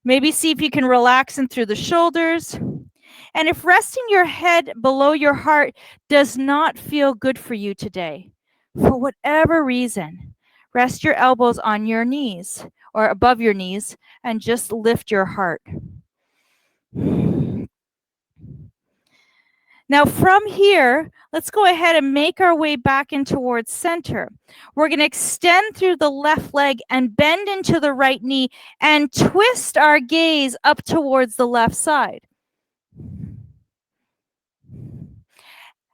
A: Maybe see if you can relax in through the shoulders. And if resting your head below your heart does not feel good for you today, for whatever reason, rest your elbows on your knees or above your knees and just lift your heart. Now from here, let's go ahead and make our way back in towards center. We're going to extend through the left leg and bend into the right knee and twist our gaze up towards the left side.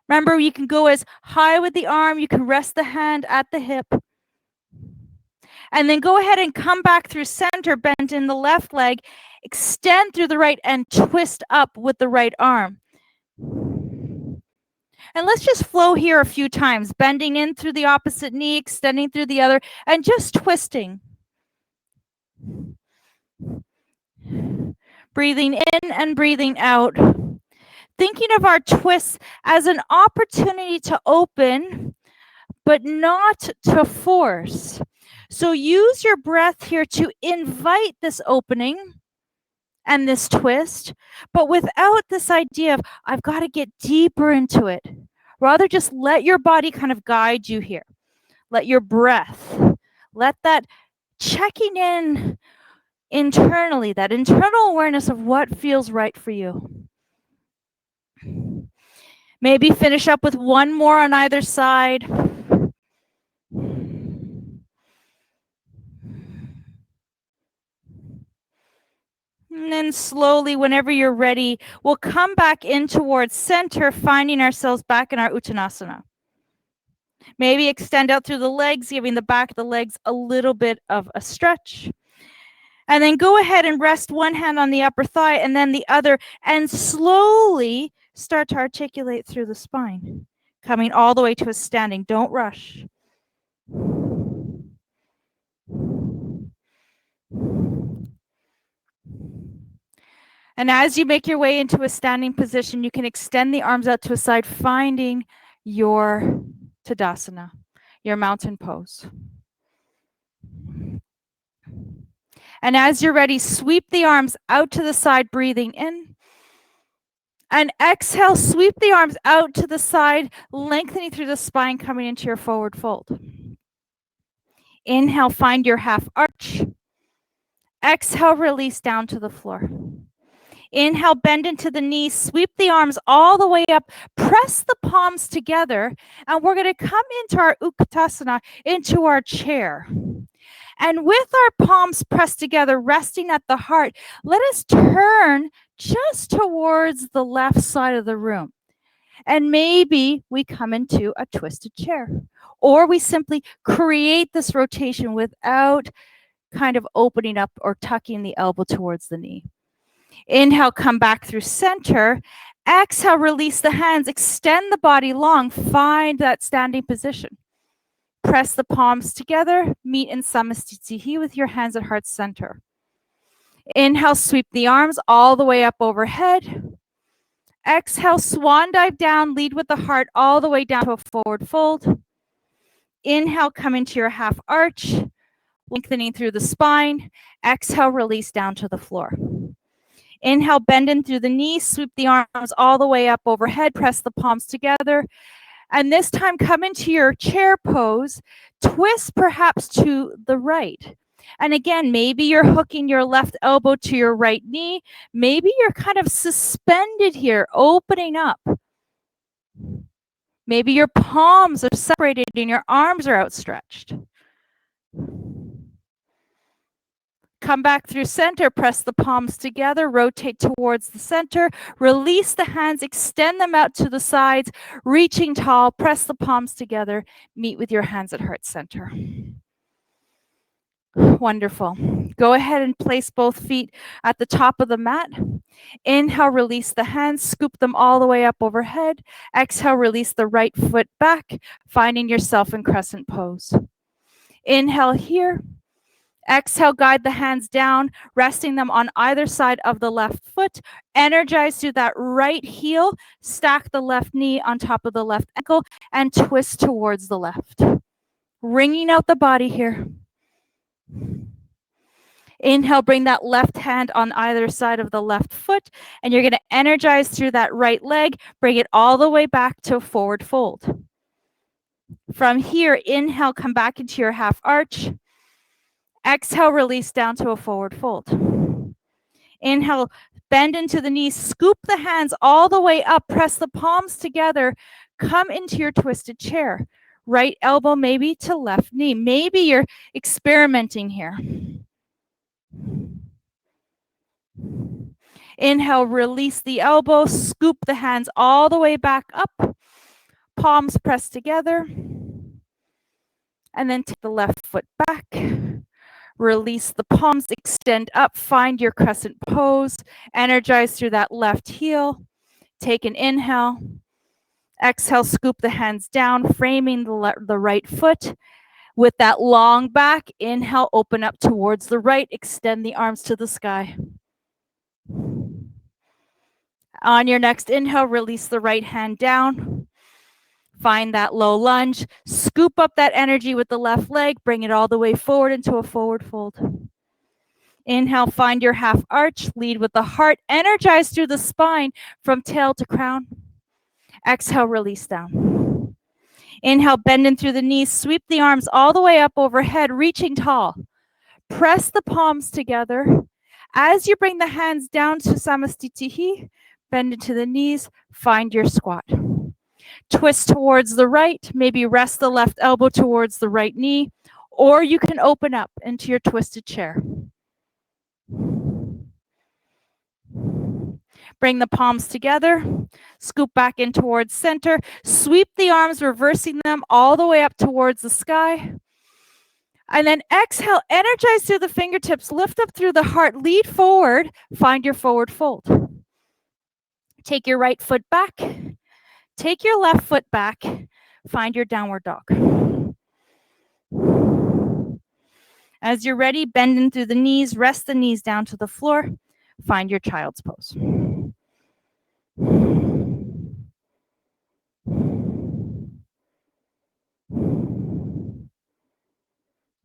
A: Remember, you can go as high with the arm, you can rest the hand at the hip. And then go ahead and come back through center, bend in the left leg, extend through the right and twist up with the right arm. And let's just flow here a few times, bending in through the opposite knee, extending through the other, and just twisting. Breathing in and breathing out. Thinking of our twists as an opportunity to open, but not to force. So use your breath here to invite this opening and this twist, but without this idea of, I've got to get deeper into it. Rather, just let your body kind of guide you here. Let your breath, let that checking in internally, that internal awareness of what feels right for you. Maybe finish up with one more on either side. And then slowly, whenever you're ready, we'll come back in towards center, finding ourselves back in our Uttanasana. Maybe extend out through the legs, giving the back of the legs a little bit of a stretch. And then go ahead and rest one hand on the upper thigh and then the other, and slowly start to articulate through the spine, coming all the way to a standing. Don't rush. And as you make your way into a standing position, you can extend the arms out to a side, finding your Tadasana, your mountain pose. And as you're ready, sweep the arms out to the side, breathing in. And exhale, sweep the arms out to the side, lengthening through the spine, coming into your forward fold. Inhale, find your half arch. Exhale, release down to the floor. Inhale, bend into the knees, sweep the arms all the way up, press the palms together, and we're going to come into our Uttanasana, into our chair. And with our palms pressed together, resting at the heart, let us turn just towards the left side of the room. And maybe we come into a twisted chair, or we simply create this rotation without kind of opening up or tucking the elbow towards the knee. Inhale, come back through center. Exhale, release the hands, extend the body long, find that standing position. Press the palms together, meet in Samastitihi with your hands at heart center. Inhale, sweep the arms all the way up overhead. Exhale, swan dive down, lead with the heart all the way down to a forward fold. Inhale, come into your half arch, lengthening through the spine. Exhale, release down to the floor. Inhale, bend in through the knees, sweep the arms all the way up overhead, press the palms together. And this time, come into your chair pose, twist perhaps to the right. And again, maybe you're hooking your left elbow to your right knee. Maybe you're kind of suspended here, opening up. Maybe your palms are separated and your arms are outstretched. Come back through center, press the palms together, rotate towards the center, release the hands, extend them out to the sides, reaching tall, press the palms together, meet with your hands at heart center. Wonderful. Go ahead and place both feet at the top of the mat. Inhale, release the hands, scoop them all the way up overhead. Exhale, release the right foot back, finding yourself in crescent pose. Inhale here. Exhale, guide the hands down, resting them on either side of the left foot. Energize through that right heel. Stack the left knee on top of the left ankle and twist towards the left. Wringing out the body here. Inhale, bring that left hand on either side of the left foot, and you're going to energize through that right leg. Bring it all the way back to a forward fold. From here, inhale, come back into your half arch. Exhale, release down to a forward fold. Inhale, bend into the knees, scoop the hands all the way up, press the palms together, come into your twisted chair. Right elbow maybe to left knee. Maybe you're experimenting here. Inhale, release the elbow, scoop the hands all the way back up, palms pressed together, and then take the left foot back. Release the palms, extend up, find your crescent pose, energize through that left heel. Take an inhale. Exhale, scoop the hands down, framing the right foot. With that long back, inhale, open up towards the right, extend the arms to the sky. On your next inhale, release the right hand down. Find that low lunge. Scoop up that energy with the left leg. Bring it all the way forward into a forward fold. Inhale, find your half arch. Lead with the heart. Energize through the spine from tail to crown. Exhale, release down. Inhale, bend in through the knees. Sweep the arms all the way up overhead, reaching tall. Press the palms together. As you bring the hands down to Samastitihi, bend into the knees. Find your squat. Twist towards the right, maybe rest the left elbow towards the right knee, or you can open up into your twisted chair. Bring the palms together, scoop back in towards center, sweep the arms, reversing them all the way up towards the sky. And then exhale, energize through the fingertips, lift up through the heart, lead forward, find your forward fold. Take your right foot back. Take your left foot back, find your downward dog. As you're ready, bend in through the knees, rest the knees down to the floor, find your child's pose.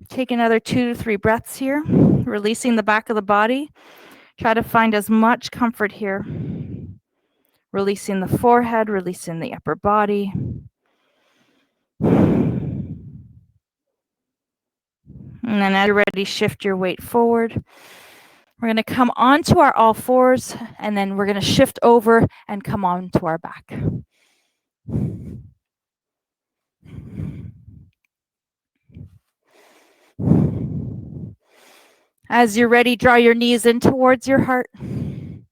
A: Take another 2 to 3 breaths here, releasing the back of the body. Try to find as much comfort here. Releasing the forehead, releasing the upper body. And then as you're ready, shift your weight forward. We're going to come onto our all fours, and then we're going to shift over and come onto our back. As you're ready, draw your knees in towards your heart and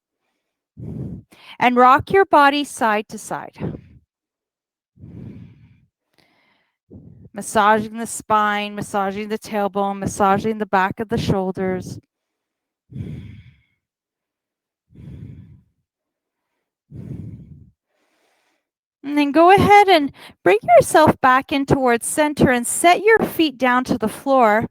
A: rock your body side to side. Massaging the spine, massaging the tailbone, massaging the back of the shoulders. And then go ahead and bring yourself back in towards center and set your feet down to the floor.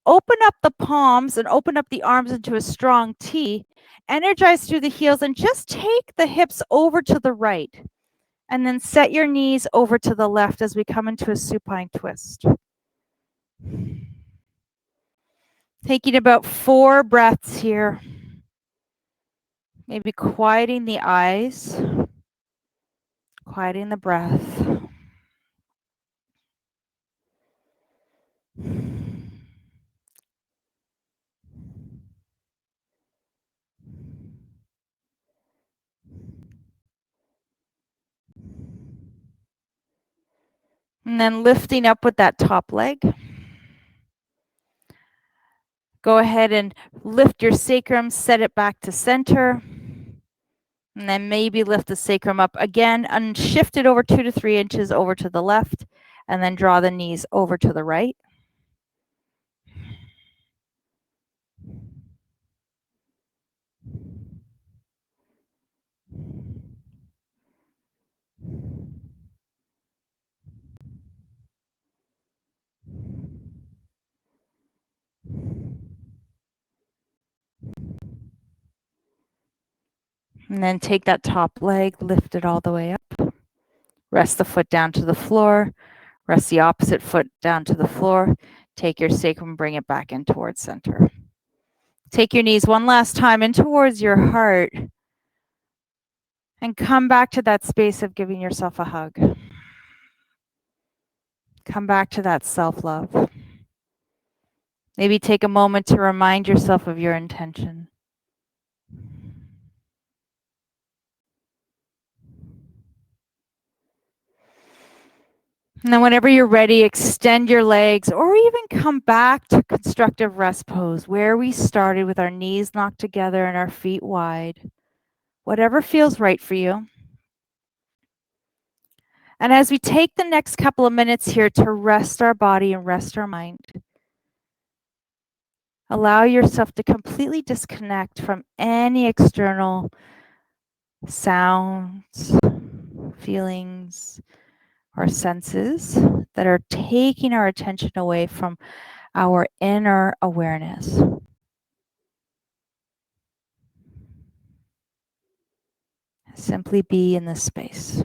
A: Open up the palms and open up the arms into a strong T. Energize through the heels and just take the hips over to the right. And then set your knees over to the left as we come into a supine twist. Taking about 4 breaths here. Maybe quieting the eyes, quieting the breath. And then lifting up with that top leg. Go ahead and lift your sacrum, set it back to center. And then maybe lift the sacrum up again and shift it over 2 to 3 inches over to the left. And then draw the knees over to the right. And then take that top leg, lift it all the way up. Rest the foot down to the floor. Rest the opposite foot down to the floor. Take your sacrum, bring it back in towards center. Take your knees one last time in towards your heart. And come back to that space of giving yourself a hug. Come back to that self-love. Maybe take a moment to remind yourself of your intention. And then whenever you're ready, extend your legs or even come back to constructive rest pose where we started with our knees knocked together and our feet wide. Whatever feels right for you. And as we take the next couple of minutes here to rest our body and rest our mind, allow yourself to completely disconnect from any external sounds, feelings, or senses that are taking our attention away from our inner awareness. Simply be in this space.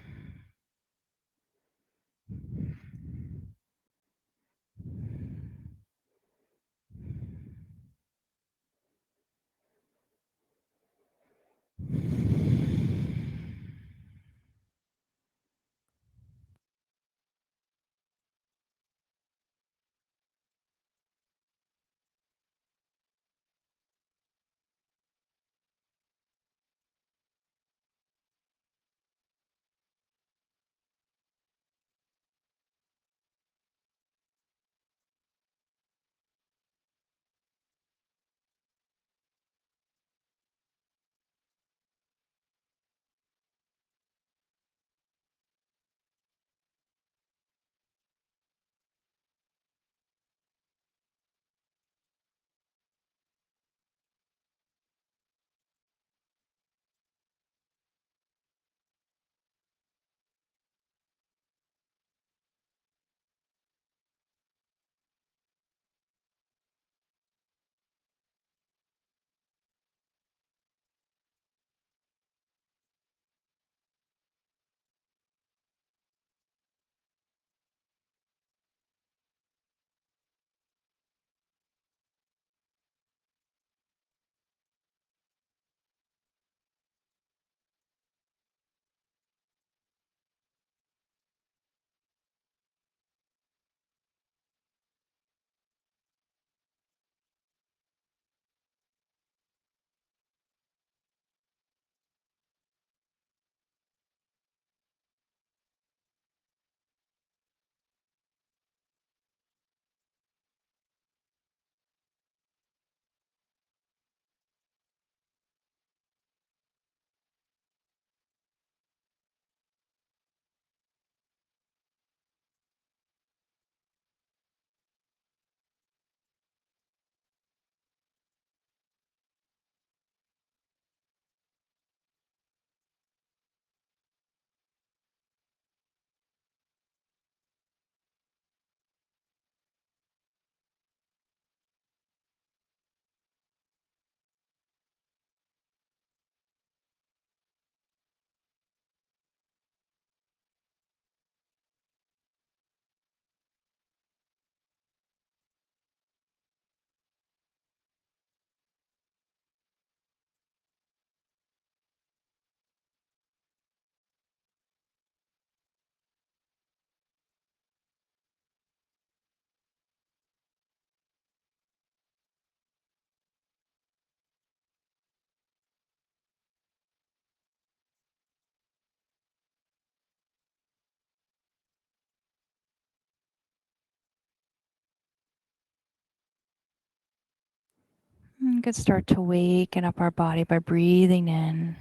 A: We could start to waken up our body by breathing in,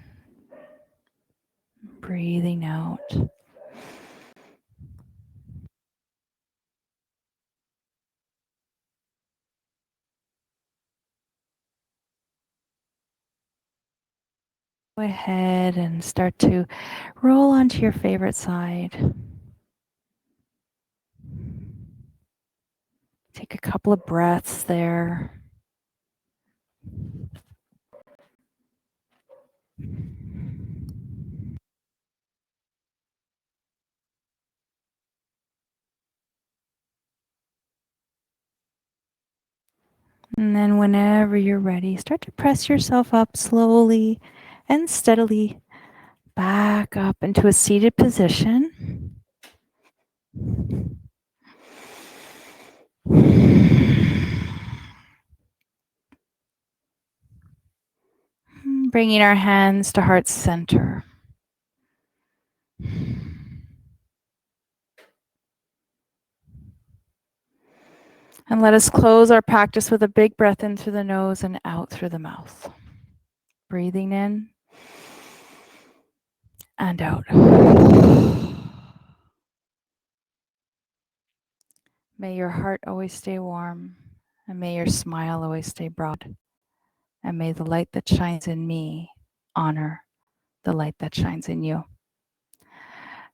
A: breathing out. Go ahead and start to roll onto your favorite side. Take a couple of breaths there. And then whenever you're ready, start to press yourself up slowly and steadily back up into a seated position. Bringing our hands to heart center. And let us close our practice with a big breath in through the nose and out through the mouth. Breathing in and out. May your heart always stay warm, and may your smile always stay broad. And may the light that shines in me honor the light that shines in you.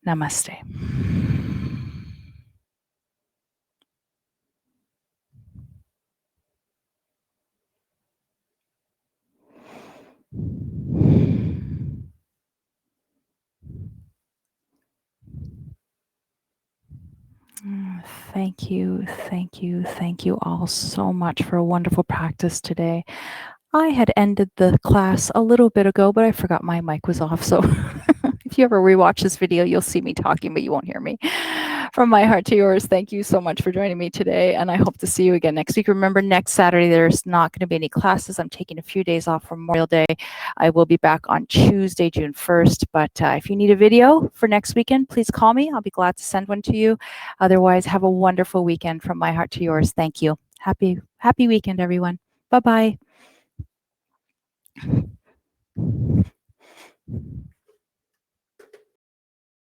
A: Namaste. Thank you, thank you, thank you all so much for a wonderful practice today. I had ended the class a little bit ago, but I forgot my mic was off. So if you ever rewatch this video, you'll see me talking, but you won't hear me. From my heart to yours, thank you so much for joining me today. And I hope to see you again next week. Remember, next Saturday, there's not going to be any classes. I'm taking a few days off from Memorial Day. I will be back on Tuesday, June 1st. But if you need a video for next weekend, please call me. I'll be glad to send one to you. Otherwise, have a wonderful weekend from my heart to yours. Thank you. Happy weekend, everyone. Bye-bye.